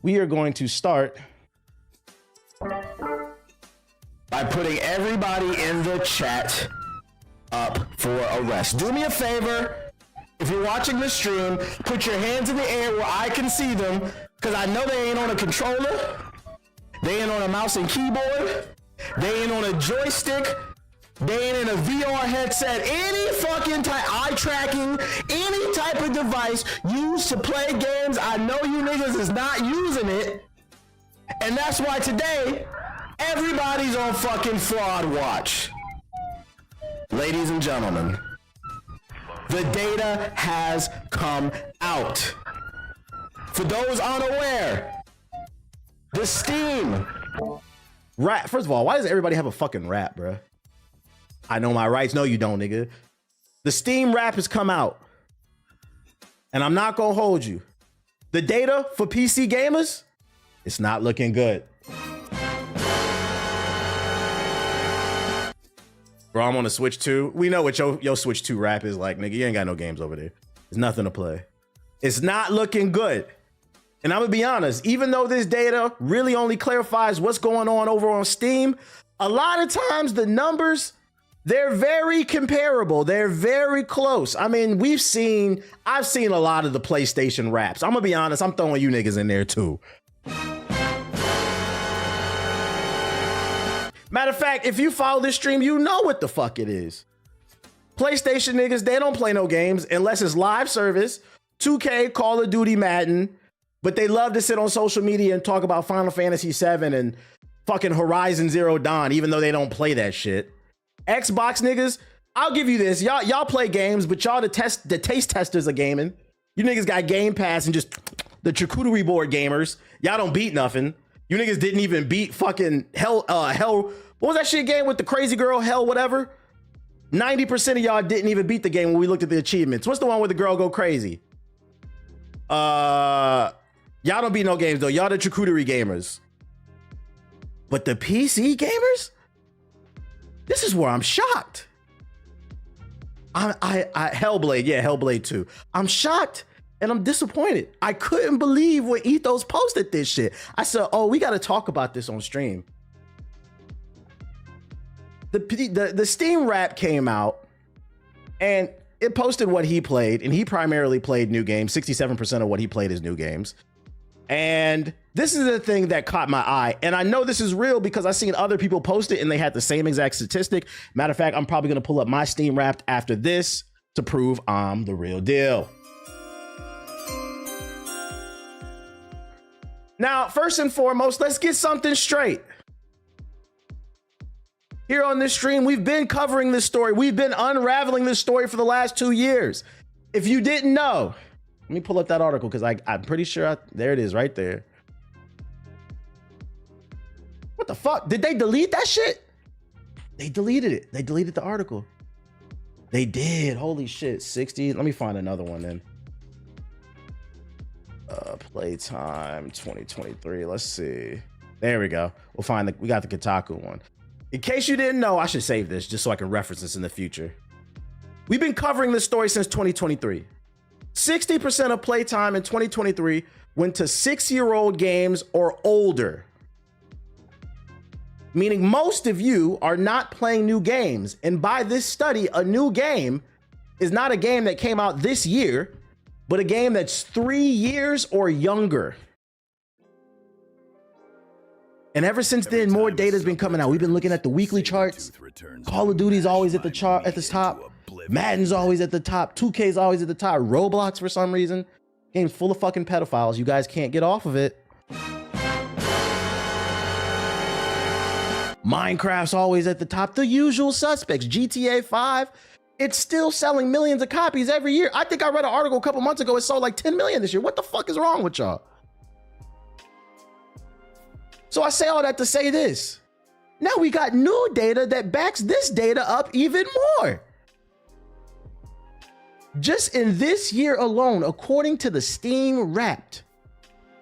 we are going to start by putting everybody in the chat up for arrest. Do me a favor, if you're watching the stream, put your hands in the air where I can see them, because I know they ain't on a controller, they ain't on a mouse and keyboard, they ain't on a joystick, they ain't in a VR headset, any fucking type, eye tracking, any type of device used to play games. I know you niggas is not using it. And that's why today, everybody's on fucking fraud watch. Ladies and gentlemen, the data has come out. For those unaware, the Steam rap. First of all, why does everybody have a fucking rap, bruh? I know my rights. No, you don't, nigga. The Steam rap has come out. And I'm not gonna hold you. The data for PC gamers, it's not looking good. Bro, I'm on a Switch 2. We know what your Switch 2 rap is like, nigga. You ain't got no games over there. There's nothing to play. It's not looking good. And I'm gonna be honest, even though this data really only clarifies what's going on over on Steam, a lot of times the numbers, they're very comparable. They're very close. I mean, I've seen a lot of the PlayStation raps. I'm gonna be honest, I'm throwing you niggas in there too. Matter of fact, if you follow this stream, you know what the fuck it is. PlayStation niggas, they don't play no games unless it's live service, 2K, Call of Duty, Madden, but they love to sit on social media and talk about Final Fantasy VII and fucking Horizon Zero Dawn, even though they don't play that shit. Xbox niggas, I'll give you this. Y'all play games, but y'all the taste testers of gaming. You niggas got Game Pass and just the charcuterie board gamers. Y'all don't beat nothing. You niggas didn't even beat fucking Hell, what was that shit game with the crazy girl, Hell, whatever? 90% of y'all didn't even beat the game when we looked at the achievements. What's the one where the girl go crazy? Y'all don't beat no games though. Y'all the charcuterie gamers. But the PC gamers? This is where I'm shocked. Hellblade, yeah, Hellblade 2. I'm shocked. And I'm disappointed. I couldn't believe when Ethos posted this shit. I said, oh, we got to talk about this on stream. The Steam rap came out and it posted what he played, and he primarily played new games. 67% of what he played is new games. And this is the thing that caught my eye. And I know this is real because I've seen other people post it and they had the same exact statistic. Matter of fact, I'm probably going to pull up my Steam rap after this to prove I'm the real deal. Now, first and foremost, let's get something straight. Here on this stream, we've been covering this story. We've been unraveling this story for the last 2 years. If you didn't know, let me pull up that article because I'm pretty sure there it is right there. What the fuck? Did they delete that shit? They deleted it. They deleted the article. They did. Holy shit. 60. Let me find another one then. Playtime 2023. Let's see. There we go. We got the Kotaku one. In case you didn't know, I should save this just so I can reference this in the future. We've been covering this story since 2023. 60% of playtime in 2023 went to 6-year-old games or older. Meaning most of you are not playing new games. And by this study, a new game is not a game that came out this year, but a game that's 3 years or younger. And ever since then, more data has been coming out. We've been looking at the weekly charts. Call of Duty's always at the chart at the top. Madden's always at the top. 2K's always at the top. Roblox for some reason. Game's full of fucking pedophiles. You guys can't get off of it. Minecraft's always at the top. The usual suspects. GTA 5. It's still selling millions of copies every year. I think I read an article a couple months ago. It sold like 10 million this year. What the fuck is wrong with y'all? So I say all that to say this. Now we got new data that backs this data up even more. Just in this year alone, according to the Steam Wrapped,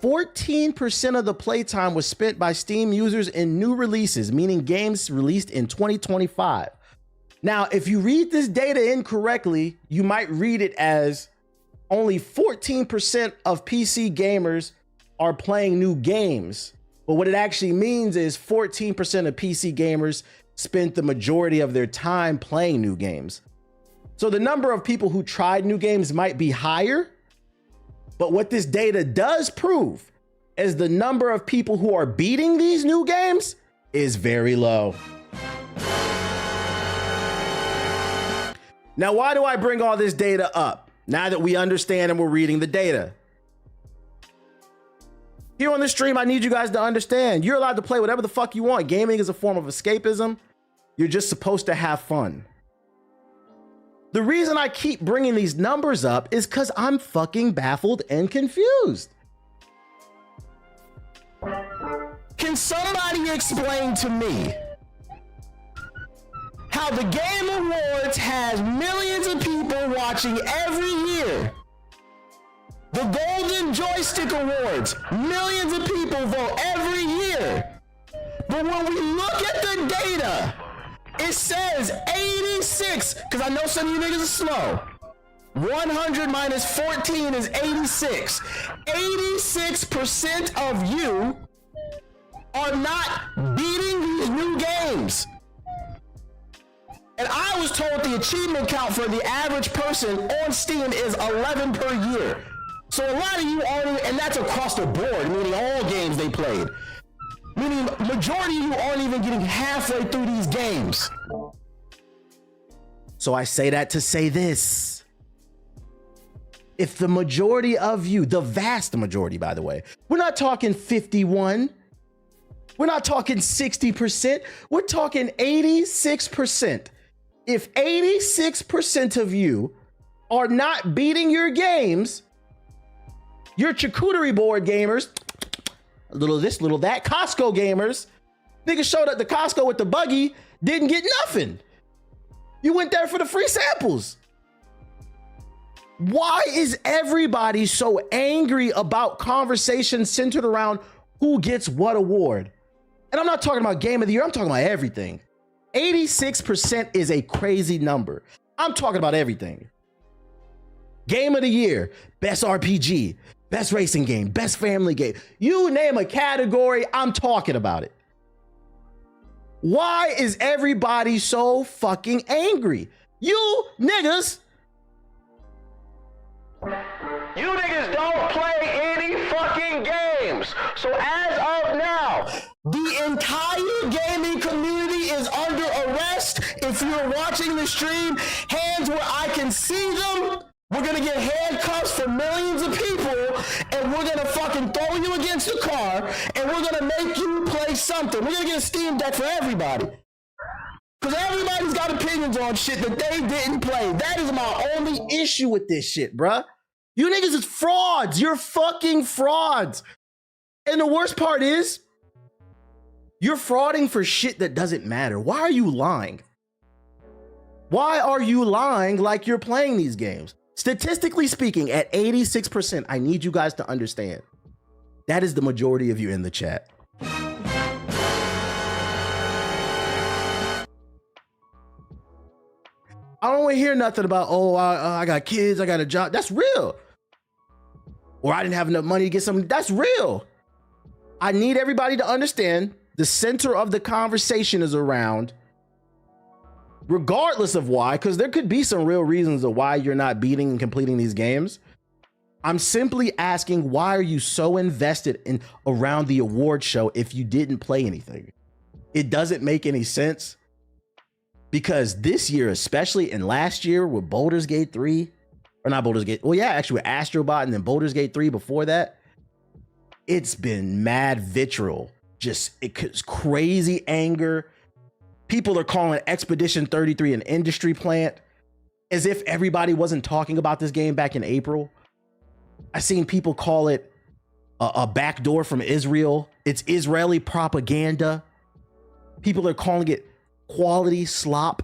14% of the playtime was spent by Steam users in new releases, meaning games released in 2025. Now, if you read this data incorrectly, you might read it as only 14% of PC gamers are playing new games. But what it actually means is 14% of PC gamers spent the majority of their time playing new games. So the number of people who tried new games might be higher, but what this data does prove is the number of people who are beating these new games is very low. Now, why do I bring all this data up? Now that we understand and we're reading the data. Here on the stream, I need you guys to understand, you're allowed to play whatever the fuck you want. Gaming is a form of escapism. You're just supposed to have fun. The reason I keep bringing these numbers up is because I'm fucking baffled and confused. Can somebody explain to me how the Game Awards has millions of people watching every year? The Golden Joystick Awards, millions of people vote every year. But when we look at the data, it says 86, because I know some of you niggas are slow. 100 minus 14 is 86. 86% of you are not beating these new games. And I was told the achievement count for the average person on Steam is 11 per year. So a lot of you aren't, and that's across the board, meaning all games they played. Meaning majority of you aren't even getting halfway through these games. So I say that to say this. If the majority of you, the vast majority, by the way, we're not talking 51, we're not talking 60%, we're talking 86%. If 86% of you are not beating your games, your charcuterie board gamers, a little this, little that, Costco gamers, niggas showed up to Costco with the buggy, didn't get nothing. You went there for the free samples. Why is everybody so angry about conversations centered around who gets what award? And I'm not talking about game of the year, I'm talking about everything. 86% is a crazy number. I'm talking about everything. Game of the year, best RPG, best racing game, best family game. You name a category, I'm talking about it. Why is everybody so fucking angry? You niggas don't play any fucking games. So as of now, the entire gaming community is under arrest. If you're watching the stream, hands where I can see them. We're gonna get handcuffs for millions of people, and we're gonna fucking throw you against the car, and we're gonna make you play something. We're gonna get a Steam Deck for everybody. Because everybody's got opinions on shit that they didn't play. That is my only issue with this shit, bruh. You niggas is frauds. You're fucking frauds. And the worst part is, you're frauding for shit that doesn't matter. Why are you lying? Why are you lying like you're playing these games? Statistically speaking, at 86%, I need you guys to understand, that is the majority of you in the chat. I don't want to hear nothing about, oh, I got kids, I got a job. That's real. Or I didn't have enough money to get something. That's real. I need everybody to understand the center of the conversation is around, regardless of why, because there could be some real reasons of why you're not beating and completing these games. I'm simply asking, why are you so invested in around the award show if you didn't play anything? It doesn't make any sense, because this year, especially, and last year with Baldur's Gate 3, or not Baldur's Gate, well, yeah, actually with Astrobot and then Baldur's Gate 3 before that, it's been mad vitriol, just it's crazy anger. People are calling Expedition 33 an industry plant, as if everybody wasn't talking about this game back in April. I've seen people call it a backdoor from Israel. It's Israeli propaganda. People are calling it quality slop,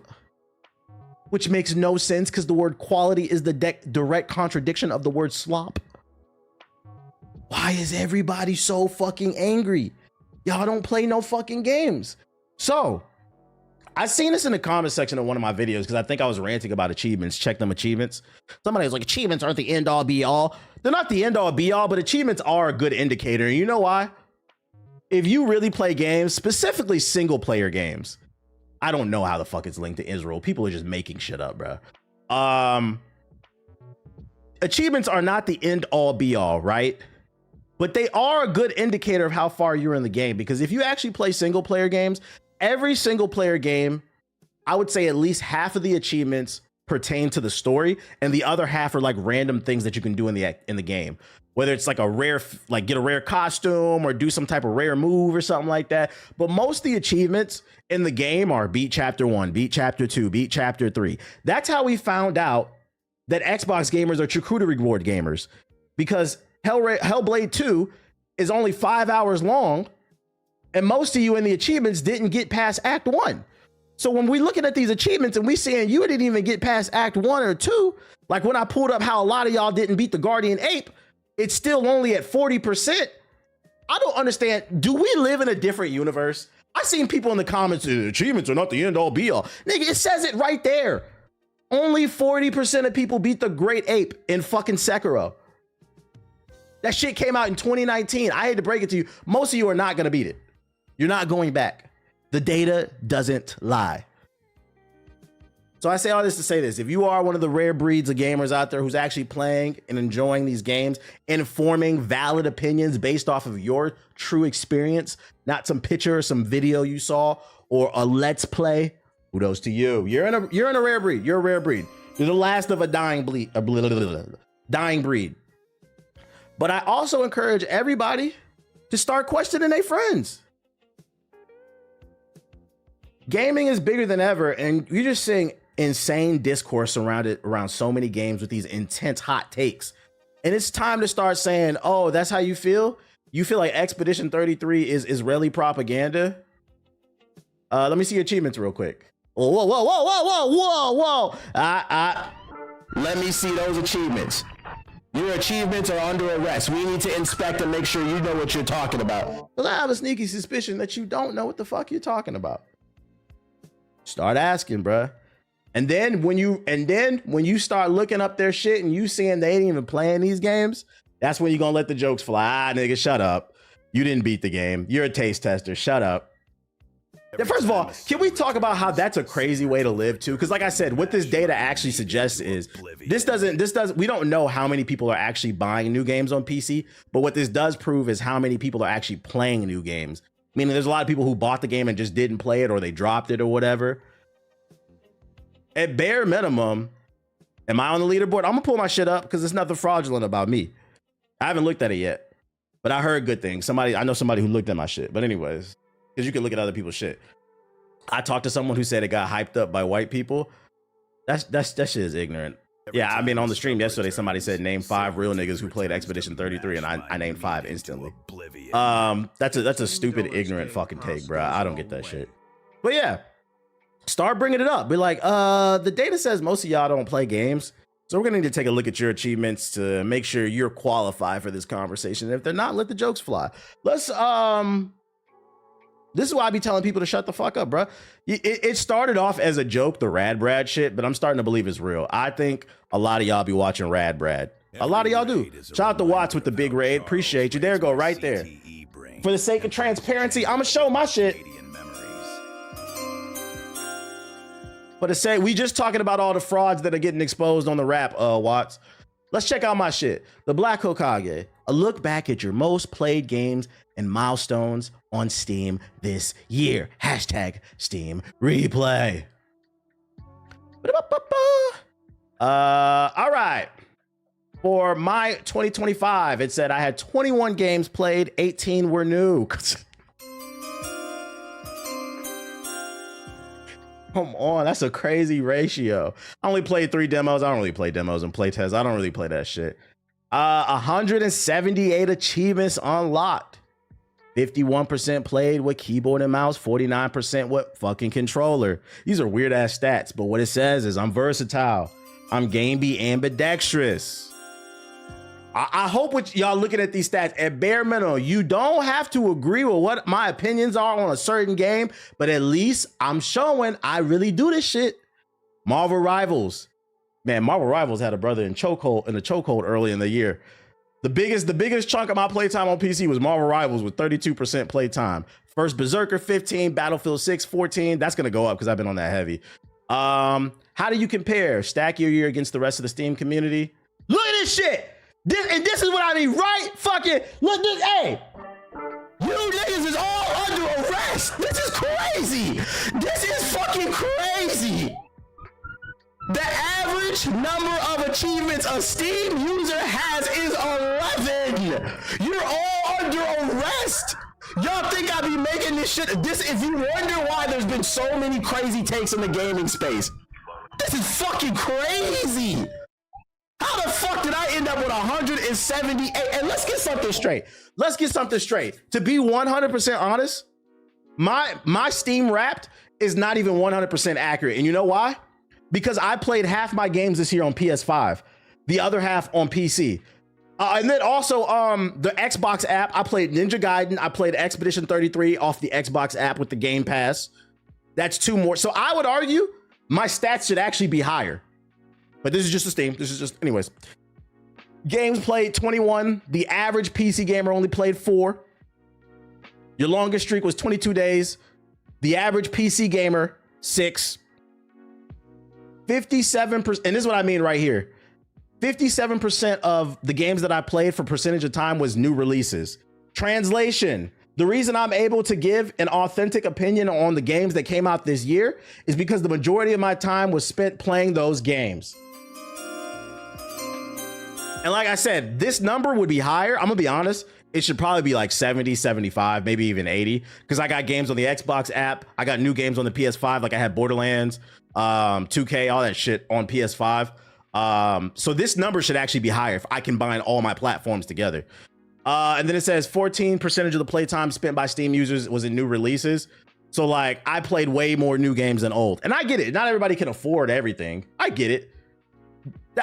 which makes no sense because the word quality is the direct contradiction of the word slop. Why is everybody so fucking angry? Y'all don't play no fucking games. So I seen this in the comment section of one of my videos because I think I was ranting about achievements. Check them achievements. Somebody was like, achievements aren't the end all be all. They're not the end all be all, but achievements are a good indicator. And you know why? If you really play games, specifically single player games, I don't know how the fuck it's linked to Israel. People are just making shit up, bro. Achievements are not the end all be all, right? But they are a good indicator of how far you're in the game, because if you actually play single player games, every single player game, I would say at least half of the achievements pertain to the story, and the other half are like random things that you can do in the game. Whether it's like a rare, like get a rare costume or do some type of rare move or something like that. But most of the achievements in the game are beat chapter 1, beat chapter 2, beat chapter 3. That's how we found out that Xbox gamers are Charcuterie reward gamers, because Hellblade 2 is only 5 hours long, and most of you in the achievements didn't get past Act 1. So when we looking at these achievements and we saying you didn't even get past Act 1 or 2, like when I pulled up how a lot of y'all didn't beat the Guardian Ape, it's still only at 40%. I don't understand. Do we live in a different universe? I seen people in the comments, achievements are not the end all be all. Nigga, it says it right there. Only 40% of people beat the Great Ape in fucking Sekiro. That shit came out in 2019. I hate to break it to you. Most of you are not going to beat it. You're not going back. The data doesn't lie. So I say all this to say this. If you are one of the rare breeds of gamers out there who's actually playing and enjoying these games and forming valid opinions based off of your true experience, not some picture or some video you saw or a let's play, kudos to you. You're in a rare breed. You're a rare breed. You're the last of a dying breed. But I also encourage everybody to start questioning their friends. Gaming is bigger than ever, and you're just seeing insane discourse around so many games with these intense hot takes. And it's time to start saying, oh, that's how you feel? You feel like Expedition 33 is Israeli propaganda? Let me see your achievements real quick. Whoa. Let me see those achievements. Your achievements are under arrest. We need to inspect and make sure you know what you're talking about. Well, I have a sneaky suspicion that you don't know what the fuck you're talking about. Start asking, bruh. And then when you start looking up their shit and you seeing they ain't even playing these games, that's when you're gonna let the jokes fly. Nigga, shut up. You didn't beat the game. You're a taste tester. Shut up. First of all, can we talk about how that's a crazy way to live too? Because like I said, what this data actually suggests is we don't know how many people are actually buying new games on PC, but what this does prove is how many people are actually playing new games. Meaning there's a lot of people who bought the game and just didn't play it, or they dropped it or whatever. At bare minimum, am I on the leaderboard? I'm gonna pull my shit up because there's nothing fraudulent about me. I haven't looked at it yet, but I heard good things. I know somebody who looked at my shit. But anyways, because you can look at other people's shit. I talked to someone who said it got hyped up by white people. That shit is ignorant. Yeah, I mean, on the stream yesterday, somebody said name 5 real niggas who played Expedition 33, and I named 5 instantly. That's a stupid, ignorant fucking take, bro. I don't get that shit. But yeah, start bringing it up. Be like, the data says most of y'all don't play games, so we're gonna need to take a look at your achievements to make sure you're qualified for this conversation. And if they're not, let the jokes fly. This is why I be telling people to shut the fuck up, bro. It started off as a joke, the Rad Brad shit, but I'm starting to believe it's real. I think a lot of y'all be watching Rad Brad. A lot of y'all do. Shout out to Watts with the big raid. Appreciate you. There you go, right there. For the sake of transparency, I'm gonna show my shit. But to say, we just talking about all the frauds that are getting exposed on the rap, Watts. Let's check out my shit. The Black Hokage. A look back at your most played games and milestones on Steam this year. Hashtag Steam Replay. All right. For my 2025, it said I had 21 games played, 18 were new. Come on, that's a crazy ratio. I only played 3 demos. I don't really play demos and play tests. I don't really play that shit. 178 achievements unlocked. 51% played with keyboard and mouse, 49% with fucking controller. These are weird ass stats, but what it says is I'm versatile. I'm gamey ambidextrous. I hope what y'all looking at these stats, at bare minimum, you don't have to agree with what my opinions are on a certain game, but at least I'm showing I really do this shit. Marvel Rivals. Man, Marvel Rivals had a brother in the chokehold early in the year. The biggest chunk of my playtime on PC was Marvel Rivals with 32% playtime. First Berserker 15, Battlefield 6 14. That's gonna go up because I've been on that heavy. How do you compare stack your year against the rest of the Steam community? Look at this shit. This is what I mean, right? Fucking look this. Hey, you niggas is all under arrest. This is crazy. This is fucking crazy. The average number of achievements a Steam user has is 11. You're all under arrest. Y'all think I be making this shit? If you wonder why there's been so many crazy takes in the gaming space, this is fucking crazy. How the fuck did I end up with 178? And let's get something straight. To be 100% honest, my Steam Wrapped is not even 100% accurate. And you know why? Because I played half my games this year on PS5, the other half on PC. And then also the Xbox app, I played Ninja Gaiden, I played Expedition 33 off the Xbox app with the Game Pass. That's 2 more. So I would argue my stats should actually be higher. But this is just a Steam. Anyways. Games played 21. The average PC gamer only played 4. Your longest streak was 22 days. The average PC gamer, 6. 57%, and this is what I mean right here. 57% of the games that I played for percentage of time was new releases. Translation: the reason I'm able to give an authentic opinion on the games that came out this year is because the majority of my time was spent playing those games. And like I said, this number would be higher. I'm gonna be honest. It should probably be like 70, 75, maybe even 80. Because I got games on the Xbox app. I got new games on the PS5. Like I had Borderlands, 2K, all that shit on PS5. So this number should actually be higher if I combine all my platforms together. And then it says 14% of the playtime spent by Steam users was in new releases. So like I played way more new games than old. And I get it. Not everybody can afford everything. I get it.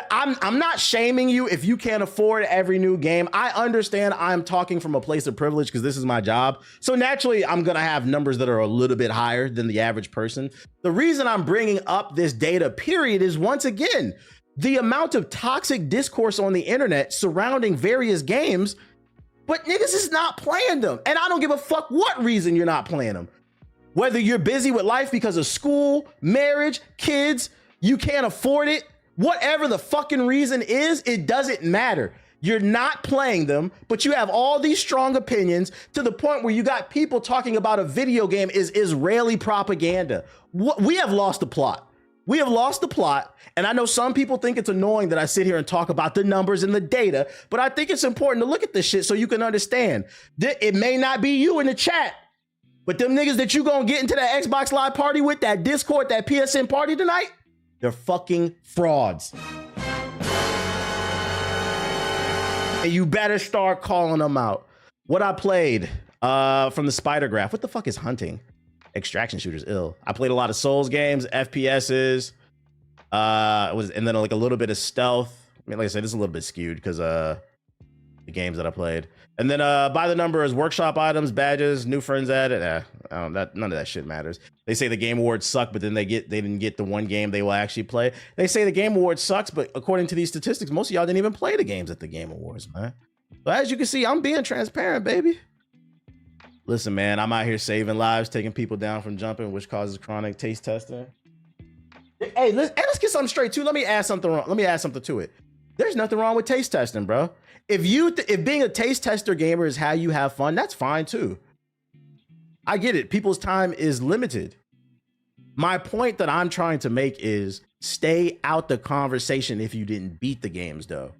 I'm not shaming you if you can't afford every new game. I understand. I'm talking from a place of privilege because this is my job. So naturally, I'm going to have numbers that are a little bit higher than the average person. The reason I'm bringing up this data, period, is once again, the amount of toxic discourse on the internet surrounding various games, but niggas is not playing them. And I don't give a fuck what reason you're not playing them. Whether you're busy with life because of school, marriage, kids, you can't afford it. Whatever the fucking reason is, it doesn't matter. You're not playing them, but you have all these strong opinions to the point where you got people talking about a video game is Israeli propaganda. We have lost the plot. We have lost the plot. And I know some people think it's annoying that I sit here and talk about the numbers and the data, but I think it's important to look at this shit so you can understand. It may not be you in the chat, but them niggas that you gonna get into that Xbox Live party with, that Discord, that PSN party tonight, they're fucking frauds. And you better start calling them out. What I played from the Spider Graph. What the fuck is hunting? Extraction shooters, ill. I played a lot of Souls games, FPSs. And then like a little bit of stealth. I mean, like I said, this is a little bit skewed because the games that I played. And then by the numbers, workshop items, badges, new friends added. None of that shit matters. They say the Game Awards suck, but then they didn't get the one game they will actually play. They say the Game Awards sucks, but according to these statistics, most of y'all didn't even play the games at the Game Awards, man. So as you can see, I'm being transparent, baby. Listen, man, I'm out here saving lives, taking people down from jumping, which causes chronic taste testing. Hey, let's get something straight too. Let me add something to it. There's nothing wrong with taste testing, bro. If being a taste tester gamer is how you have fun, that's fine too. I get it. People's time is limited. My point that I'm trying to make is stay out the conversation if you didn't beat the games, though.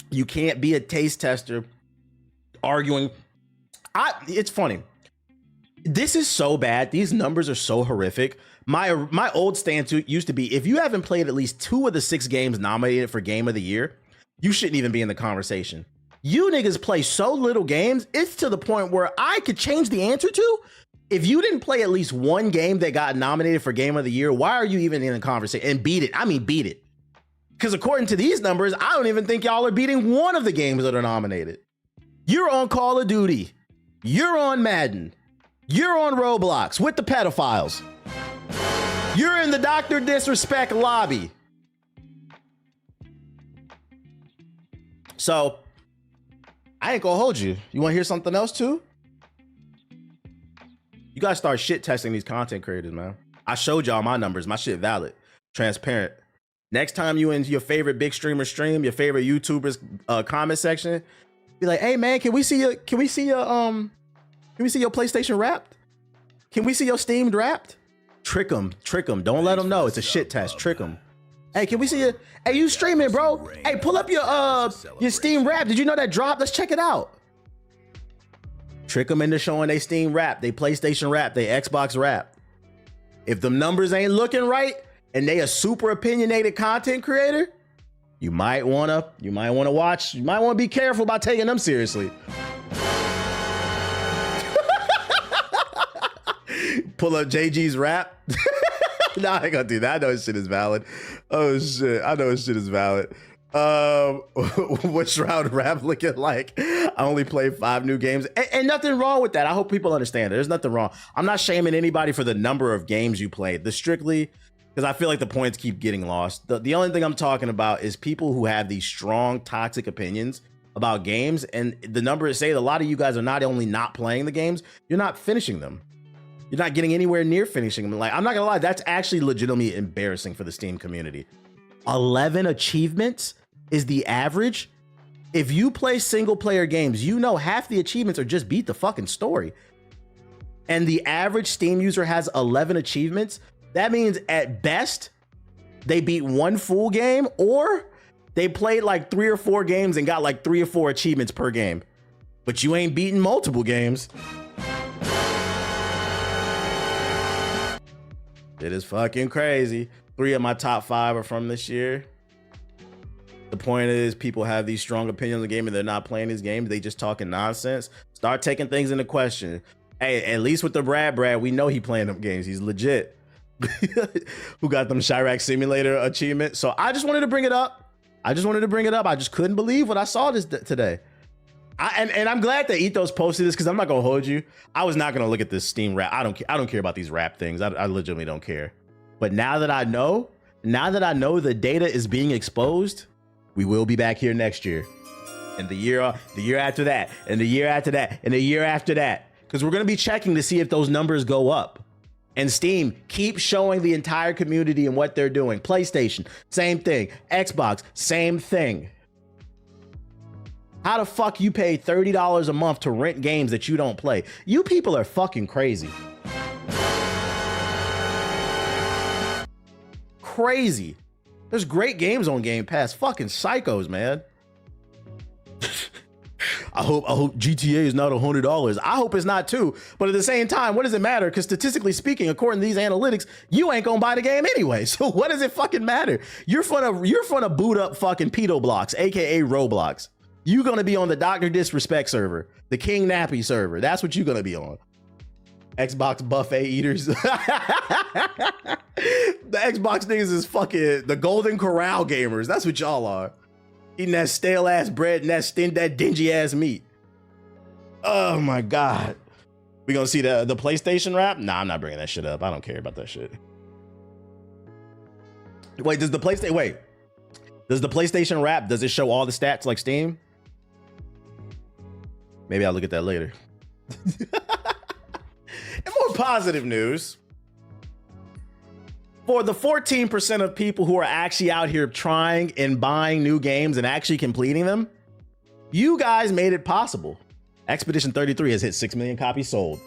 You can't be a taste tester arguing. It's funny. This is so bad. These numbers are so horrific. My old stance used to be, if you haven't played at least 2 of the 6 games nominated for Game of the Year, you shouldn't even be in the conversation. You niggas play so little games, it's to the point where I could change the answer to. If you didn't play at least one game that got nominated for Game of the Year, why are you even in a conversation? And beat it. I mean, beat it. Because according to these numbers, I don't even think y'all are beating one of the games that are nominated. You're on Call of Duty. You're on Madden. You're on Roblox with the pedophiles. You're in the Dr. Disrespect lobby. So I ain't gonna hold you. You want to hear something else too? You gotta start shit testing these content creators, man. I showed y'all my numbers. My shit valid, transparent. Next time you in your favorite big streamer stream, your favorite YouTuber's comment section, be like, "Hey man, can we see your PlayStation Wrapped? Can we see your Steamed Wrapped?" Trick them. Don't let them know it's a shit test. Trick them. Hey, can we see your? Hey, you streaming, bro? Hey, pull up your Steam Wrapped. Did you know that dropped? Let's check it out. Trick them into showing they Steam Wrapped, they PlayStation Wrapped, they Xbox Wrapped. If them numbers ain't looking right and they a super opinionated content creator, you might wanna watch. You might wanna be careful about taking them seriously. Pull up JG's rap. Nah, I ain't gonna do that. I know his shit is valid. Oh shit, I know his shit is valid. What Shroud rap looking like? I only played 5 new games, and nothing wrong with that. I hope people understand that. There's nothing wrong. I'm not shaming anybody for the number of games you played. The strictly, because I feel like the points keep getting lost. The only thing I'm talking about is people who have these strong toxic opinions about games, and the numbers say a lot of you guys are not only not playing the games, you're not finishing them. You're not getting anywhere near finishing them. Like, I'm not gonna lie, that's actually legitimately embarrassing for the Steam community. 11 achievements is the average. If you play single player games, you know half the achievements are just beat the fucking story. And the average Steam user has 11 achievements. That means at best, they beat 1 full game, or they played like 3 or 4 games and got like 3 or 4 achievements per game. But you ain't beating multiple games. It is fucking crazy. 3 of my top 5 are from this year. The point is, people have these strong opinions on the game and they're not playing these games. They just talking nonsense. Start taking things into question. Hey, at least with the Brad, we know he playing them games. He's legit. Who got them Chirac Simulator achievement. So I just wanted to bring it up. I just couldn't believe what I saw today. And I'm glad that Ethos posted this, because I'm not gonna hold you. I was not gonna look at this Steam Wrap. I don't care about these wrap things. I legitimately don't care. But now that I know the data is being exposed, we will be back here next year, and the year after that, and the year after that, and the year after that, because we're gonna be checking to see if those numbers go up. And Steam keeps showing the entire community and what they're doing. PlayStation, same thing. Xbox, same thing. How the fuck you pay $30 a month to rent games that you don't play? You people are fucking crazy. Crazy. There's great games on Game Pass. Fucking psychos, man. I hope GTA is not $100. I hope it's not too. But at the same time, what does it matter? Because statistically speaking, according to these analytics, you ain't gonna buy the game anyway. So what does it fucking matter? You're gonna boot up fucking pedo blocks, aka Roblox. You're gonna be on the Dr. Disrespect server, the King Nappy server. That's what you're gonna be on. Xbox buffet eaters. The Xbox niggas is fucking the Golden Corral gamers. That's what y'all are. Eating that stale ass bread and that dingy ass meat. Oh my God. We gonna see the PlayStation Wrap? Nah, I'm not bringing that shit up. I don't care about that shit. Wait, does the PlayStation Wrap, does it show all the stats like Steam? Maybe I'll look at that later. And more positive news. For the 14% of people who are actually out here trying and buying new games and actually completing them, you guys made it possible. Expedition 33 has hit 6 million copies sold.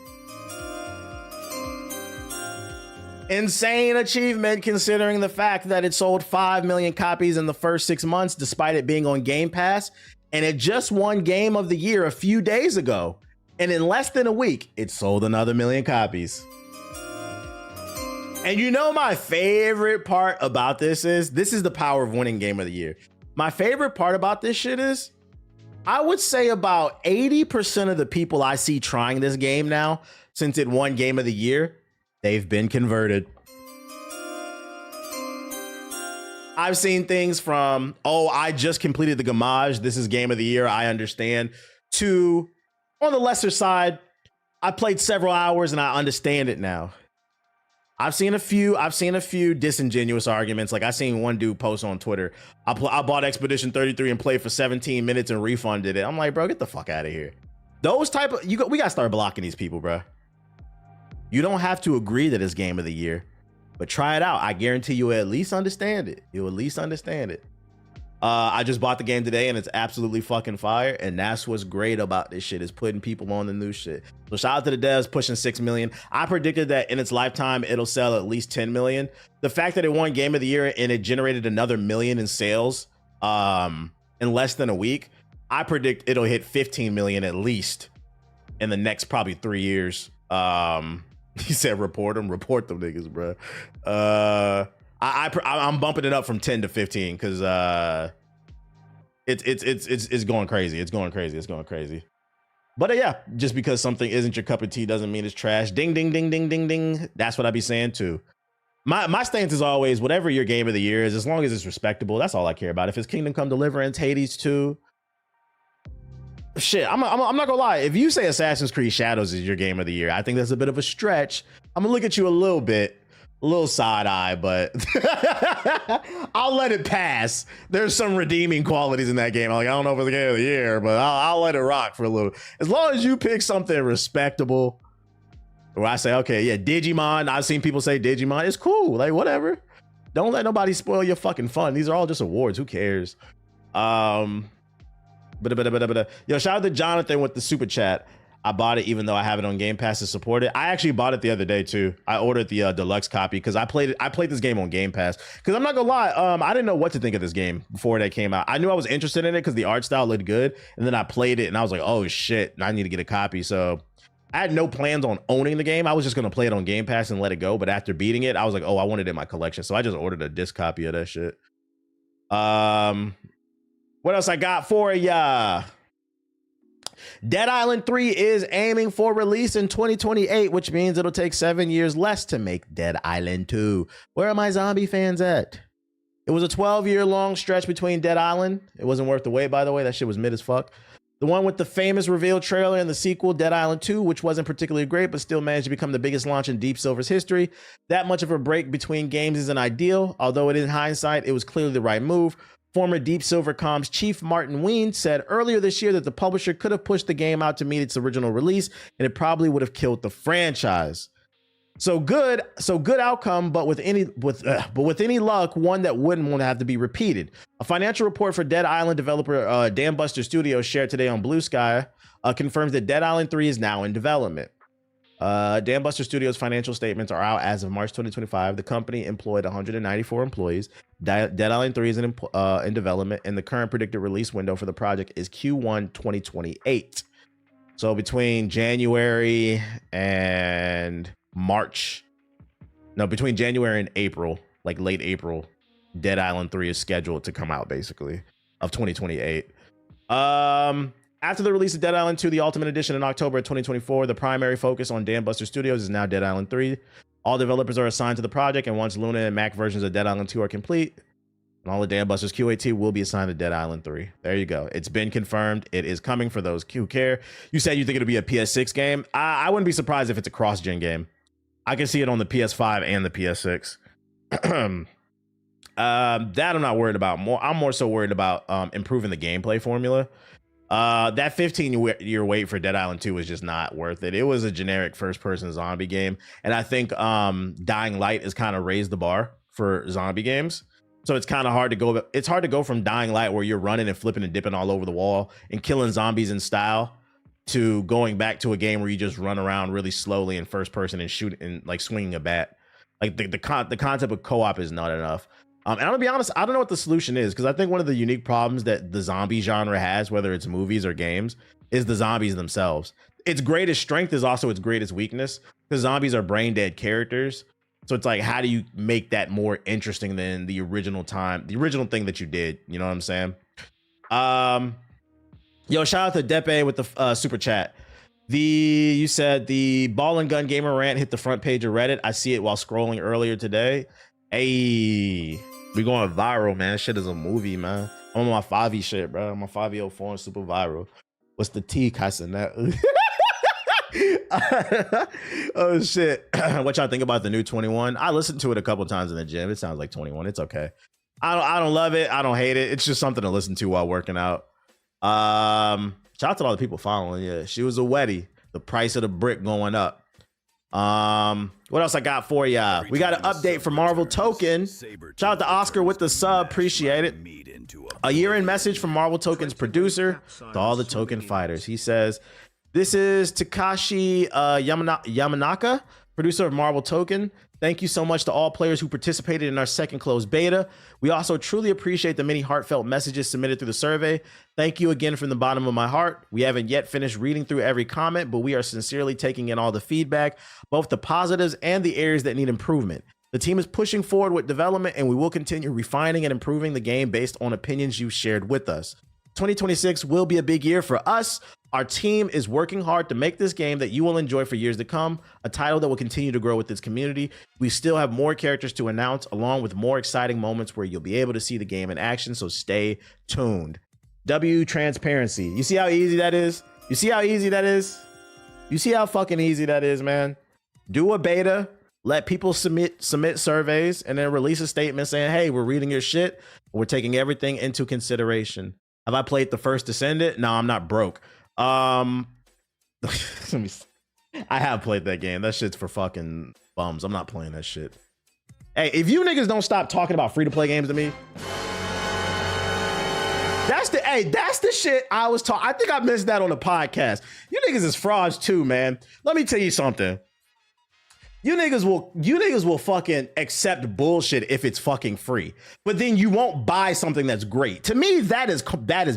Insane achievement considering the fact that it sold 5 million copies in the first 6 months, despite it being on Game Pass. And it just won Game of the Year a few days ago. And in less than a week, it sold another 1 million copies. And you know my favorite part about this is the power of winning Game of the Year. My favorite part about this shit is, I would say about 80% of the people I see trying this game now, since it won Game of the Year, they've been converted. I've seen things from, oh, I just completed the Gamage, this is Game of the Year, I understand, to, on the lesser side, I played several hours and I understand it now. I've seen a few disingenuous arguments. Like I seen one dude post on Twitter, I bought Expedition 33 and played for 17 minutes and refunded it. I'm like, bro, get the fuck out of here. Those type of we gotta start blocking these people, bro. You don't have to agree that it's game of the year, but try it out. I guarantee you'll at least understand it. You'll at least understand it. I just bought the game today and it's absolutely fucking fire. And that's what's great about this shit, is putting people on the new shit. So shout out to the devs pushing 6 million. I predicted that in its lifetime, it'll sell at least 10 million. The fact that it won game of the year and it generated another million in sales in less than a week, I predict it'll hit 15 million at least in the next probably 3 years. He said, report them niggas, bro. I'm bumping it up from 10 to 15 because it's going crazy. It's going crazy. But yeah, just because something isn't your cup of tea doesn't mean it's trash. Ding, ding, ding, ding, ding, ding. That's what I be saying too. My stance is always, whatever your game of the year is, as long as it's respectable, that's all I care about. If it's Kingdom Come Deliverance, Hades 2, shit, I'm not gonna lie. If you say Assassin's Creed Shadows is your game of the year, I think that's a bit of a stretch. I'm gonna look at you a little side eye, but I'll let it pass. There's some redeeming qualities in that game. I don't know if it's the game of the year, but I'll let it rock for a little. As long as you pick something respectable, where I say, okay, yeah, Digimon. I've seen people say Digimon. It's cool. Like, whatever. Don't let nobody spoil your fucking fun. These are all just awards. Who cares? Yo, shout out to Jonathan with the super chat. I bought it even though I have it on Game Pass to support it. I actually bought it the other day too. I ordered the deluxe copy because I played this game on Game Pass. Because I'm not gonna lie, I didn't know what to think of this game before that came out. I knew I was interested in it because the art style looked good, and then I played it and I was like, oh shit, I need to get a copy. So I had no plans on owning the game. I was just gonna play it on Game Pass and let it go. But after beating it, I was like, oh, I want it in my collection. So I just ordered a disc copy of that shit. What else I got for ya? Dead Island 3 is aiming for release in 2028, which means it'll take 7 years less to make Dead Island 2. Where are my zombie fans at? It was a 12-year-long stretch between Dead Island. It wasn't worth the wait, by the way. That shit was mid as fuck. The one with the famous reveal trailer and the sequel, Dead Island 2, which wasn't particularly great, but still managed to become the biggest launch in Deep Silver's history. That much of a break between games isn't ideal, although in hindsight, it was clearly the right move. Former Deep Silver Comms chief Martin Ween said earlier this year that the publisher could have pushed the game out to meet its original release, and it probably would have killed the franchise. So good outcome, but with any luck, one that wouldn't want to have to be repeated. A financial report for Dead Island developer Dambuster Studios shared today on Blue Sky confirms that Dead Island 3 is now in development. Dambuster Studios' financial statements are out as of March 2025. The company employed 194 employees. Dead Island 3 is in development, and the current predicted release window for the project is Q1 2028. So between January and April, like late April, Dead Island 3 is scheduled to come out, basically, of 2028. After the release of Dead Island 2, the Ultimate Edition in October of 2024, the primary focus on Dambuster Studios is now Dead Island 3. All developers are assigned to the project, and once Luna and Mac versions of Dead Island 2 are complete, and all of Dambusters QAT will be assigned to Dead Island 3. There you go. It's been confirmed. It is coming for those who care. You said you think it'll be a PS6 game. I wouldn't be surprised if it's a cross-gen game. I can see it on the PS5 and the PS6. That I'm not worried about. I'm more so worried about improving the gameplay formula. That 15-year wait for Dead Island 2 was just not worth it. It was a generic first-person zombie game, and I think Dying Light has kind of raised the bar for zombie games. So it's kind of hard to go. It's hard to go from Dying Light, where you're running and flipping and dipping all over the wall and killing zombies in style, to going back to a game where you just run around really slowly in first person and shoot and like swinging a bat. Like the concept of co-op is not enough. And I'm gonna be honest, I don't know what the solution is, because I think one of the unique problems that the zombie genre has, whether it's movies or games, is the zombies themselves. Its greatest strength is also its greatest weakness, because zombies are brain dead characters. So it's like, how do you make that more interesting than the original thing that you did? You know what I'm saying? Yo, shout out to Depe with the super chat. You said the ball and gun gamer rant hit the front page of Reddit. I see it while scrolling earlier today. Hey, we going viral, man. Shit is a movie, man. I'm on my 5e shit, bro. My 5e04 super viral. What's the T cussing that? Oh shit. What y'all think about the new 21? I listened to it a couple times in the gym. It sounds like 21. It's okay. I don't love it. I don't hate it. It's just something to listen to while working out. Shout out to all the people following. Yeah, she was a wetty. The price of the brick going up. What else I got for ya? We got an update from Marvel Token. Shout out to Oscar with the sub. Appreciate it. A year-end message from Marvel Token's producer to all the Token fighters. He says, "This is Takashi Yamanaka, producer of Marvel Token. Thank you so much to all players who participated in our second closed beta. We also truly appreciate the many heartfelt messages submitted through the survey. Thank you again from the bottom of my heart. We haven't yet finished reading through every comment, but we are sincerely taking in all the feedback, both the positives and the areas that need improvement. The team is pushing forward with development, and we will continue refining and improving the game based on opinions you shared with us. 2026 will be a big year for us. Our team is working hard to make this game that you will enjoy for years to come, a title that will continue to grow with its community. We still have more characters to announce, along with more exciting moments where you'll be able to see the game in action, so stay tuned." W transparency. You see how easy that is? You see how easy that is? You see how fucking easy that is, man? Do a beta, let people submit surveys, and then release a statement saying, "Hey, we're reading your shit. We're taking everything into consideration." Have I played the first Descendant? No, I'm not broke. I have played that game. That shit's for fucking bums. I'm not playing that shit. Hey, if you niggas don't stop talking about free-to-play games to me, that's the shit I was talking. I think I missed that on the podcast. You niggas is frauds too, man. Let me tell you something. You niggas will fucking accept bullshit if it's fucking free, but then you won't buy something that's great. To me, that is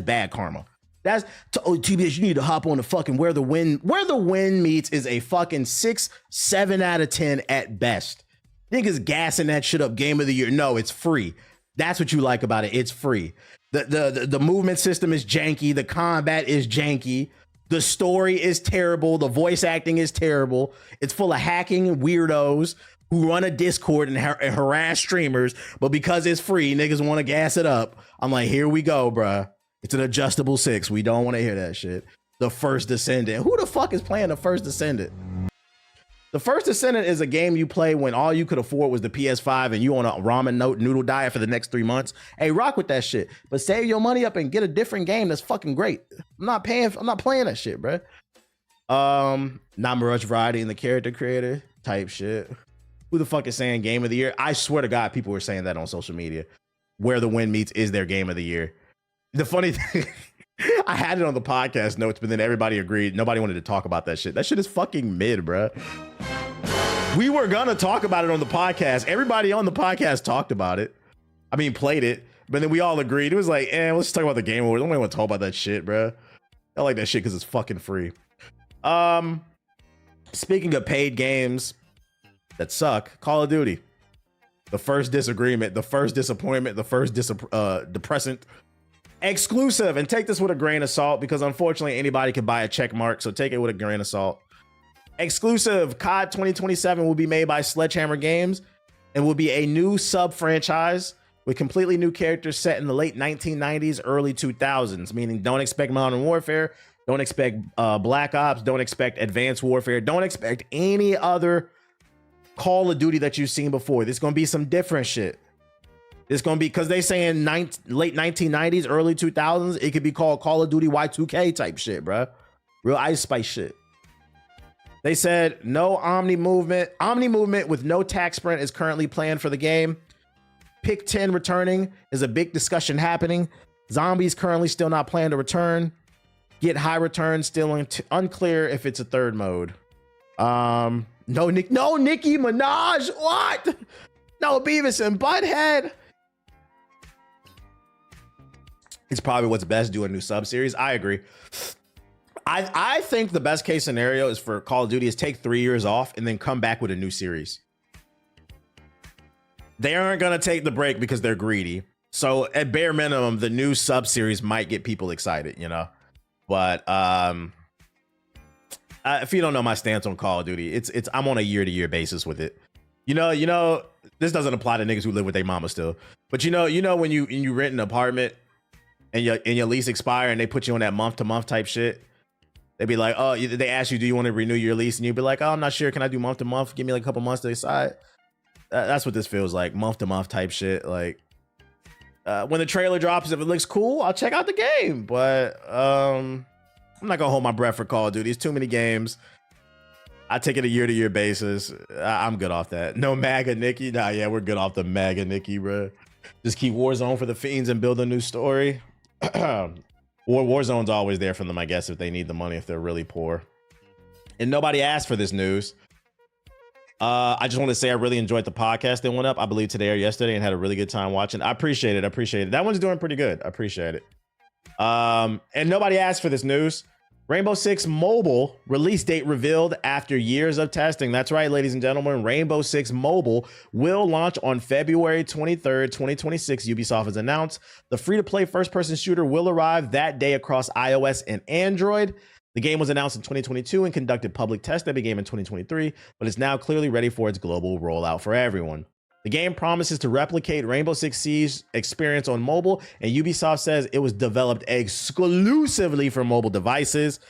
bad karma. That's TBS. You need to hop on the fucking where the wind meets is a fucking 6-7 out of 10 at best. Niggas gassing that shit up. Game of the year. No, it's free. That's what you like about it. It's free. The movement system is janky. The combat is janky. The story is terrible. The voice acting is terrible. It's full of hacking weirdos who run a Discord and harass streamers. But because it's free, niggas want to gas it up. I'm like, here we go, bruh. It's an adjustable 6. We don't want to hear that shit. The First Descendant. Who the fuck is playing The First Descendant? The First Descendant is a game you play when all you could afford was the PS5 and you on a ramen noodle diet for the next 3 months. Hey, rock with that shit. But save your money up and get a different game that's fucking great. I'm not playing that shit, bro. Not much variety in the character creator type shit. Who the fuck is saying game of the year? I swear to God, people were saying that on social media. Where the Wind Meets is their game of the year. The funny thing, I had it on the podcast notes, but then everybody agreed. Nobody wanted to talk about that shit. That shit is fucking mid, bro. We were gonna talk about it on the podcast. Everybody on the podcast talked about it. I mean, played it, but then we all agreed. It was like, let's talk about the Game Awards. Nobody want to talk about that shit, bro. I like that shit because it's fucking free. Speaking of paid games that suck, Call of Duty. The first disagreement, the first disappointment, the first depressant. Exclusive, and take this with a grain of salt because unfortunately anybody can buy a check mark, so take it with a grain of salt. Exclusive COD 2027 will be made by Sledgehammer Games and will be a new sub franchise with completely new characters set in the late 1990s, early 2000s, meaning don't expect Modern Warfare, don't expect Black Ops, don't expect Advanced Warfare, don't expect any other Call of Duty that you've seen before. There's gonna be some different shit. It's going to be, because they saying late 1990s, early 2000s, it could be called Call of Duty Y2K type shit, bro. Real Ice Spice shit. They said no Omni movement. Omni movement with no tac sprint is currently planned for the game. Pick 10 returning is a big discussion happening. Zombies currently still not planned to return. Get high return still unclear if it's a third mode. No Nicki Minaj. What? No Beavis and Butthead. It's probably what's best, do a new sub series. I agree. I think the best case scenario is for Call of Duty is take 3 years off and then come back with a new series. They aren't going to take the break because they're greedy. So at bare minimum, the new sub series might get people excited, you know. But if you don't know my stance on Call of Duty, it's I'm on a year-to-year basis with it. You know, this doesn't apply to niggas who live with their mama still. But you know when you rent an apartment and your lease expire and they put you on that month-to-month type shit, They'd be like, oh, they ask you, do you want to renew your lease? And you'd be like, oh, I'm not sure. Can I do month to month? Give me like a couple months to decide. That's what this feels like, month to month type shit. Like when the trailer drops, if it looks cool, I'll check out the game. But I'm not gonna hold my breath for Call of Duty. It's too many games. I take it a year-to-year basis. I'm good off that. No MAGA Nikki. Nah, yeah, we're good off the MAGA Nikki, bro. Just keep Warzone for the fiends and build a new story. Warzone's always there for them, I guess, if they need the money, if they're really poor. And nobody asked for this news. I just want to say I really enjoyed the podcast that went up, I believe today or yesterday, and had a really good time watching. I appreciate it. I appreciate it. That one's doing pretty good. I appreciate it. And nobody asked for this news. Rainbow Six Mobile release date revealed after years of testing. That's right, ladies and gentlemen. Rainbow Six Mobile will launch on February 23rd, 2026. Ubisoft has announced the free-to-play first-person shooter will arrive that day across iOS and Android. The game was announced in 2022 and conducted public tests that began in 2023, but is now clearly ready for its global rollout for everyone. The game promises to replicate Rainbow Six Siege experience on mobile, and Ubisoft says it was developed exclusively for mobile devices.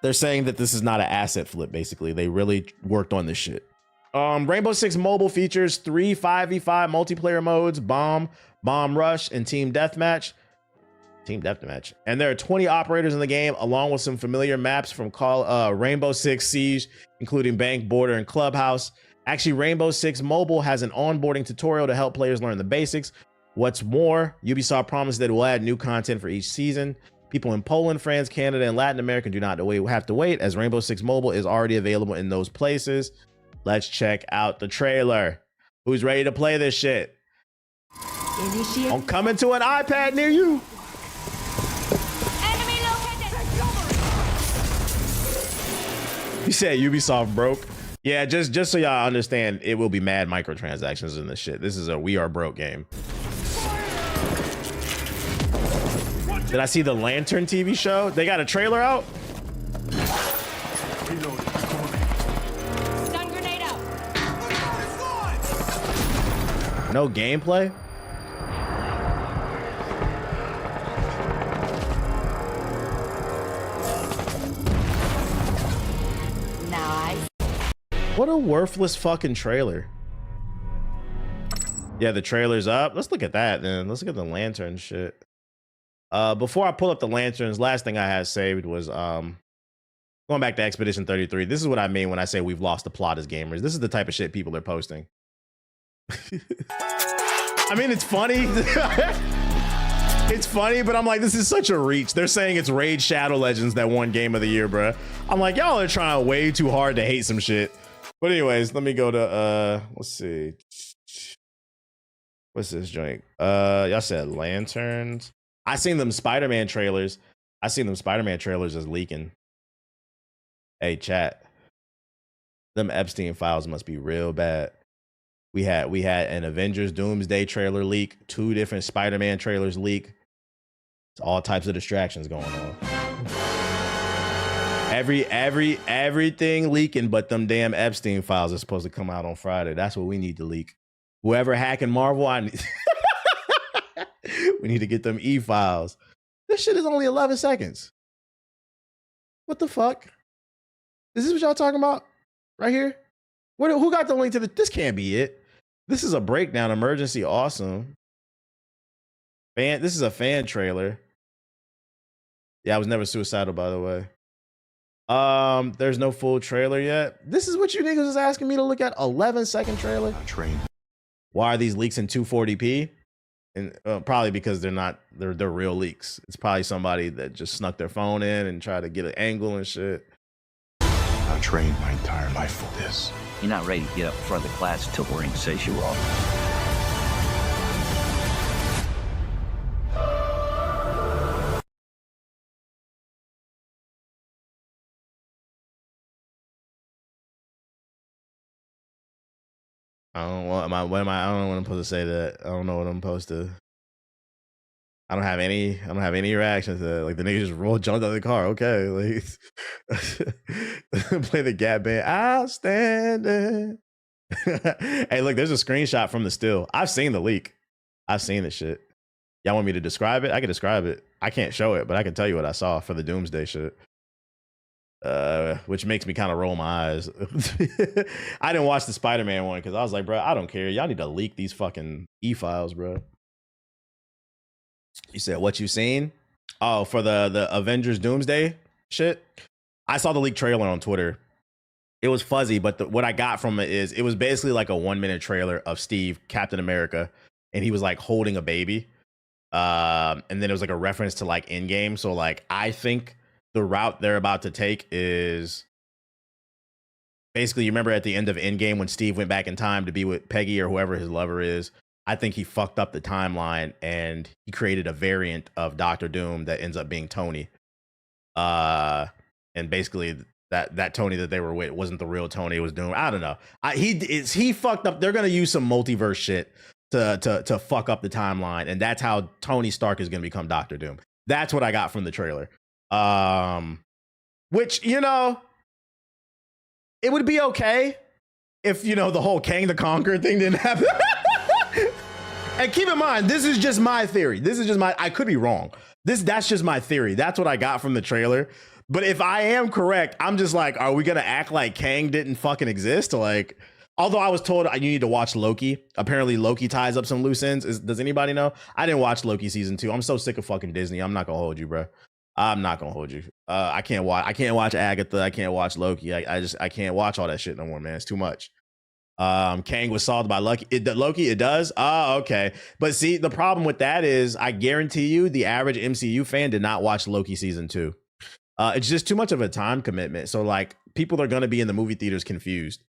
They're saying that this is not an asset flip, basically. They really worked on this shit. Rainbow Six Mobile features 3 5v5 multiplayer modes, Bomb, Bomb Rush, and Team Deathmatch. And there are 20 operators in the game, along with some familiar maps from Rainbow Six Siege, including Bank, Border, and Clubhouse. Actually, Rainbow Six Mobile has an onboarding tutorial to help players learn the basics. What's more, Ubisoft promised that it will add new content for each season. People in Poland, France, Canada, and Latin America do not have to wait, as Rainbow Six Mobile is already available in those places. Let's check out the trailer. Who's ready to play this shit? I'm coming to an iPad near you. Enemy located. You said Ubisoft broke. Yeah, just so y'all understand, it will be mad microtransactions in this shit. This is a we are broke game. Did I see the Lantern TV show? They got a trailer out? Stun grenade out. No gameplay? What a worthless fucking trailer. Yeah, the trailer's up. Let's look at that then. Let's look at the Lantern shit. Before I pull up the Lanterns, last thing I had saved was going back to Expedition 33. This is what I mean when I say we've lost the plot as gamers. This is the type of shit people are posting. I mean, it's funny. It's funny, but I'm like, this is such a reach. They're saying it's Raid Shadow Legends that won Game of the Year, bruh. I'm like, y'all are trying way too hard to hate some shit. But anyways, let me go to let's see. What's this joint? Y'all said Lanterns. I seen them Spider-Man trailers. I seen them Spider-Man trailers as leaking. Hey, chat. Them Epstein files must be real bad. We had an Avengers Doomsday trailer leak, 2 different Spider-Man trailers leak. It's all types of distractions going on. Everything leaking but them damn Epstein files are supposed to come out on Friday. That's what we need to leak. Whoever hacking Marvel, we need to get them e-files. This shit is only 11 seconds. What the fuck? Is this what y'all talking about? Right here? Who got the link to this? Can't be it. This is a breakdown. Emergency awesome. This is a fan trailer. Yeah, I was never suicidal, by the way. There's no full trailer yet. This is what you niggas is asking me to look at. 11-second trailer. Why are these leaks in 240p? And probably because they're real leaks. It's probably somebody that just snuck their phone in and tried to get an angle and shit. I've trained my entire life for this. You're not ready to get up in front of the class until Maureen says you are. I don't know what I'm supposed to say that. I don't know what I'm supposed to. I don't have any reaction to that. Like the nigga just jumped out of the car. Okay, like play the Gap Band. Outstanding. Hey, look, there's a screenshot from the still. I've seen the leak. I've seen this shit. Y'all want me to describe it? I can describe it. I can't show it, but I can tell you what I saw for the Doomsday shit. which makes me kind of roll my eyes. I didn't watch the Spider-Man one because I was like, bro, I don't care. Y'all need to leak these fucking e-files, bro. You said what you seen? Oh, for the Avengers Doomsday shit. I saw the leaked trailer on Twitter. It was fuzzy, but what I got from it is it was basically like a 1-minute trailer of Steve, Captain America, and he was like holding a baby. And then it was like a reference to like Endgame. So like I think the route they're about to take is basically, you remember at the end of Endgame when Steve went back in time to be with Peggy or whoever his lover is. I think he fucked up the timeline and he created a variant of Doctor Doom that ends up being Tony. And basically that Tony that they were with wasn't the real Tony, it was Doom. I don't know. He fucked up. They're gonna use some multiverse shit to fuck up the timeline, and that's how Tony Stark is gonna become Doctor Doom. That's what I got from the trailer. Which, you know, it would be okay if, you know, the whole Kang the Conqueror thing didn't happen. And keep in mind, this is just my theory. This is just I could be wrong. That's just my theory. That's what I got from the trailer. But if I am correct, I'm just like, are we gonna act like Kang didn't fucking exist? Like, although I was told you need to watch Loki. Apparently Loki ties up some loose ends. Does anybody know? I didn't watch Loki season 2. I'm so sick of fucking Disney. I'm not gonna hold you, bro. I'm not gonna hold you. I can't watch Agatha. I can't watch Loki. I can't watch all that shit no more, man. It's too much. Kang was solved by Loki. It does. Oh, okay. But see, the problem with that is I guarantee you the average MCU fan did not watch Loki season 2. It's just too much of a time commitment. So like people are gonna be in the movie theaters confused.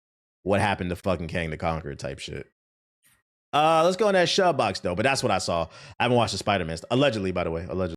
What happened to fucking Kang the Conqueror type shit. Let's go in that shove box though. But that's what I saw. I haven't watched the Spider-Man. Allegedly, by the way. Allegedly.